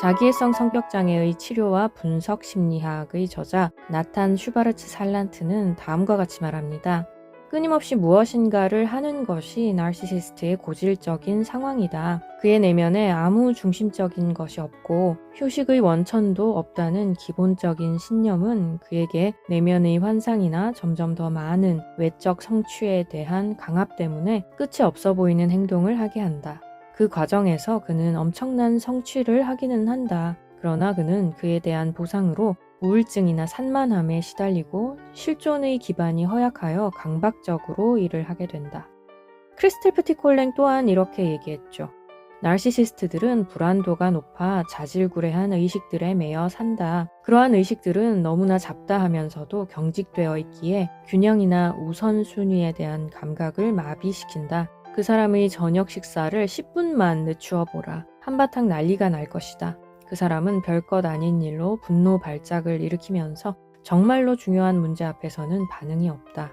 자기애성 성격장애의 치료와 분석 심리학의 저자 나탄 슈바르츠 살란트는 다음과 같이 말합니다. 끊임없이 무엇인가를 하는 것이 나르시시스트의 고질적인 상황이다. 그의 내면에 아무 중심적인 것이 없고 휴식의 원천도 없다는 기본적인 신념은 그에게 내면의 환상이나 점점 더 많은 외적 성취에 대한 강압 때문에 끝이 없어 보이는 행동을 하게 한다. 그 과정에서 그는 엄청난 성취를 하기는 한다. 그러나 그는 그에 대한 보상으로 우울증이나 산만함에 시달리고 실존의 기반이 허약하여 강박적으로 일을 하게 된다. 크리스텔 프티콜랭 또한 이렇게 얘기했죠. 나르시시스트들은 불안도가 높아 자질구레한 의식들에 매여 산다. 그러한 의식들은 너무나 잡다하면서도 경직되어 있기에 균형이나 우선순위에 대한 감각을 마비시킨다. 그 사람의 저녁 식사를 10분만 늦추어 보라. 한바탕 난리가 날 것이다. 그 사람은 별것 아닌 일로 분노 발작을 일으키면서 정말로 중요한 문제 앞에서는 반응이 없다.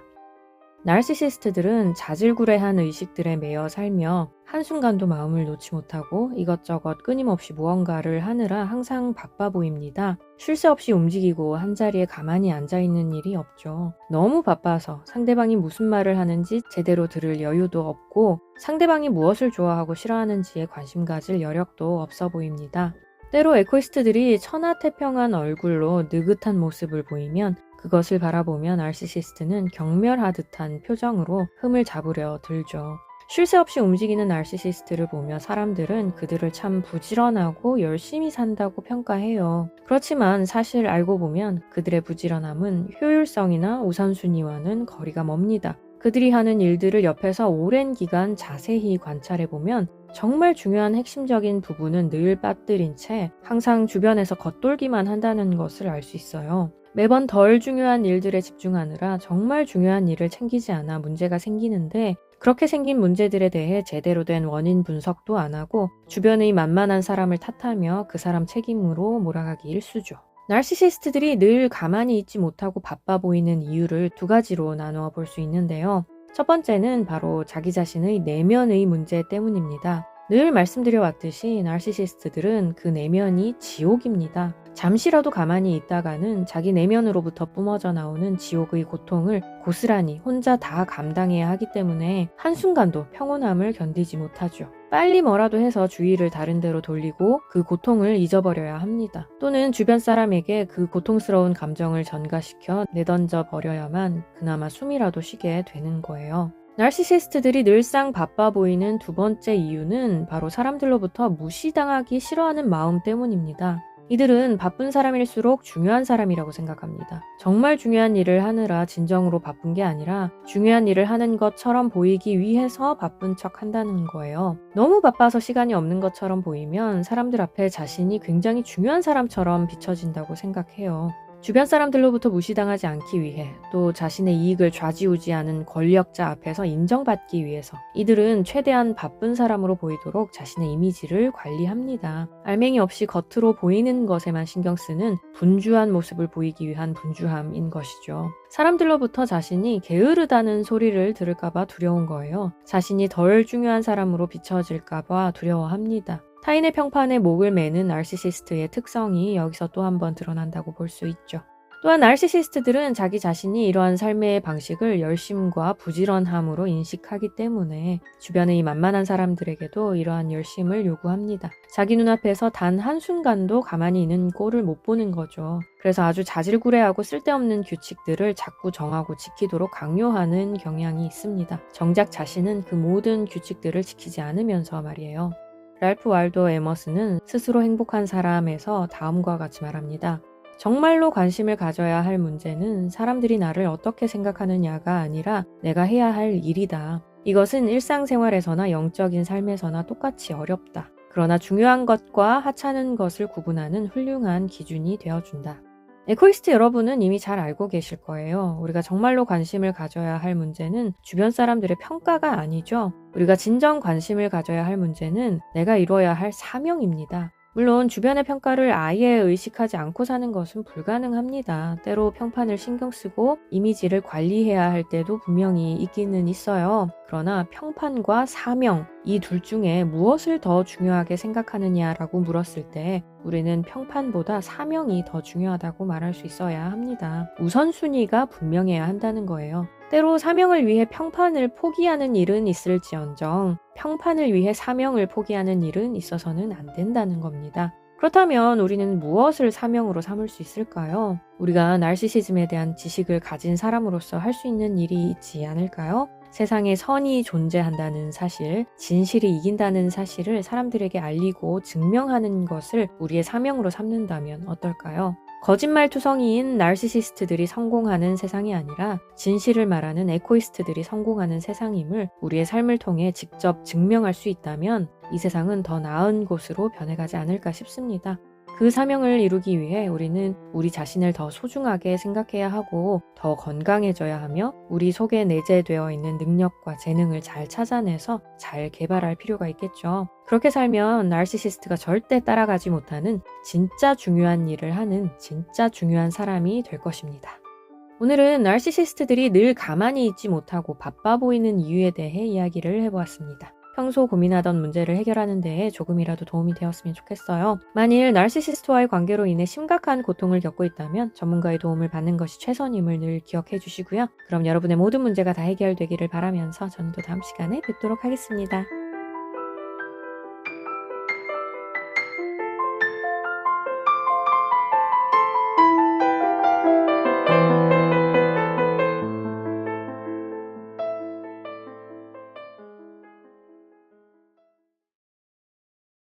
나르시시스트들은 자질구레한 의식들에 매여 살며 한순간도 마음을 놓지 못하고 이것저것 끊임없이 무언가를 하느라 항상 바빠 보입니다. 쉴 새 없이 움직이고 한자리에 가만히 앉아있는 일이 없죠. 너무 바빠서 상대방이 무슨 말을 하는지 제대로 들을 여유도 없고 상대방이 무엇을 좋아하고 싫어하는지에 관심 가질 여력도 없어 보입니다. 때로 에코이스트들이 천하태평한 얼굴로 느긋한 모습을 보이면 그것을 바라보며 나르시시스트는 경멸하듯한 표정으로 흠을 잡으려 들죠. 쉴 새 없이 움직이는 나르시시스트를 보며 사람들은 그들을 참 부지런하고 열심히 산다고 평가해요. 그렇지만 사실 알고 보면 그들의 부지런함은 효율성이나 우선순위와는 거리가 멉니다. 그들이 하는 일들을 옆에서 오랜 기간 자세히 관찰해보면 정말 중요한 핵심적인 부분은 늘 빠뜨린 채 항상 주변에서 겉돌기만 한다는 것을 알 수 있어요. 매번 덜 중요한 일들에 집중하느라 정말 중요한 일을 챙기지 않아 문제가 생기는데 그렇게 생긴 문제들에 대해 제대로 된 원인 분석도 안 하고 주변의 만만한 사람을 탓하며 그 사람 책임으로 몰아가기 일쑤죠. 나르시시스트들이 늘 가만히 있지 못하고 바빠 보이는 이유를 두 가지로 나누어 볼 수 있는데요. 첫 번째는 바로 자기 자신의 내면의 문제 때문입니다. 늘 말씀드려 왔듯이 나르시시스트들은 그 내면이 지옥입니다. 잠시라도 가만히 있다가는 자기 내면으로부터 뿜어져 나오는 지옥의 고통을 고스란히 혼자 다 감당해야 하기 때문에 한순간도 평온함을 견디지 못하죠. 빨리 뭐라도 해서 주의를 다른 데로 돌리고 그 고통을 잊어버려야 합니다. 또는 주변 사람에게 그 고통스러운 감정을 전가시켜 내던져 버려야만 그나마 숨이라도 쉬게 되는 거예요. 나르시시스트들이 늘상 바빠 보이는 두 번째 이유는 바로 사람들로부터 무시당하기 싫어하는 마음 때문입니다. 이들은 바쁜 사람일수록 중요한 사람이라고 생각합니다. 정말 중요한 일을 하느라 진정으로 바쁜 게 아니라 중요한 일을 하는 것처럼 보이기 위해서 바쁜 척 한다는 거예요. 너무 바빠서 시간이 없는 것처럼 보이면 사람들 앞에 자신이 굉장히 중요한 사람처럼 비춰진다고 생각해요. 주변 사람들로부터 무시당하지 않기 위해 또 자신의 이익을 좌지우지하는 권력자 앞에서 인정받기 위해서 이들은 최대한 바쁜 사람으로 보이도록 자신의 이미지를 관리합니다. 알맹이 없이 겉으로 보이는 것에만 신경 쓰는 분주한 모습을 보이기 위한 분주함인 것이죠. 사람들로부터 자신이 게으르다는 소리를 들을까봐 두려운 거예요. 자신이 덜 중요한 사람으로 비춰질까봐 두려워합니다. 타인의 평판에 목을 매는 나르시시스트의 특성이 여기서 또 한 번 드러난다고 볼 수 있죠. 또한 나르시시스트들은 자기 자신이 이러한 삶의 방식을 열심과 부지런함으로 인식하기 때문에 주변의 만만한 사람들에게도 이러한 열심을 요구합니다. 자기 눈앞에서 단 한순간도 가만히 있는 꼴을 못 보는 거죠. 그래서 아주 자질구레하고 쓸데없는 규칙들을 자꾸 정하고 지키도록 강요하는 경향이 있습니다. 정작 자신은 그 모든 규칙들을 지키지 않으면서 말이에요. 랄프 waldo 에머슨은 스스로 행복한 사람에서 다음과 같이 말합니다. 정말로 관심을 가져야 할 문제는 사람들이 나를 어떻게 생각하느냐가 아니라 내가 해야 할 일이다. 이것은 일상생활에서나 영적인 삶에서나 똑같이 어렵다. 그러나 중요한 것과 하찮은 것을 구분하는 훌륭한 기준이 되어준다. 에코이스트 여러분은 이미 잘 알고 계실 거예요. 우리가 정말로 관심을 가져야 할 문제는 주변 사람들의 평가가 아니죠. 우리가 진정 관심을 가져야 할 문제는 내가 이뤄야 할 사명입니다. 물론 주변의 평가를 아예 의식하지 않고 사는 것은 불가능합니다. 때로 평판을 신경 쓰고 이미지를 관리해야 할 때도 분명히 있기는 있어요. 그러나 평판과 사명, 이 둘 중에 무엇을 더 중요하게 생각하느냐라고 물었을 때 우리는 평판보다 사명이 더 중요하다고 말할 수 있어야 합니다. 우선순위가 분명해야 한다는 거예요. 때로 사명을 위해 평판을 포기하는 일은 있을지언정 평판을 위해 사명을 포기하는 일은 있어서는 안 된다는 겁니다. 그렇다면 우리는 무엇을 사명으로 삼을 수 있을까요? 우리가 나르시시즘에 대한 지식을 가진 사람으로서 할 수 있는 일이 있지 않을까요? 세상에 선이 존재한다는 사실, 진실이 이긴다는 사실을 사람들에게 알리고 증명하는 것을 우리의 사명으로 삼는다면 어떨까요? 거짓말투성이인 나르시시스트들이 성공하는 세상이 아니라 진실을 말하는 에코이스트들이 성공하는 세상임을 우리의 삶을 통해 직접 증명할 수 있다면 이 세상은 더 나은 곳으로 변해가지 않을까 싶습니다. 그 사명을 이루기 위해 우리는 우리 자신을 더 소중하게 생각해야 하고 더 건강해져야 하며 우리 속에 내재되어 있는 능력과 재능을 잘 찾아내서 잘 개발할 필요가 있겠죠. 그렇게 살면 나르시시스트가 절대 따라가지 못하는 진짜 중요한 일을 하는 진짜 중요한 사람이 될 것입니다. 오늘은 나르시시스트들이 늘 가만히 있지 못하고 바빠 보이는 이유에 대해 이야기를 해보았습니다. 평소 고민하던 문제를 해결하는 데에 조금이라도 도움이 되었으면 좋겠어요. 만일 나르시시스트와의 관계로 인해 심각한 고통을 겪고 있다면 전문가의 도움을 받는 것이 최선임을 늘 기억해 주시고요. 그럼 여러분의 모든 문제가 다 해결되기를 바라면서 저는 또 다음 시간에 뵙도록 하겠습니다.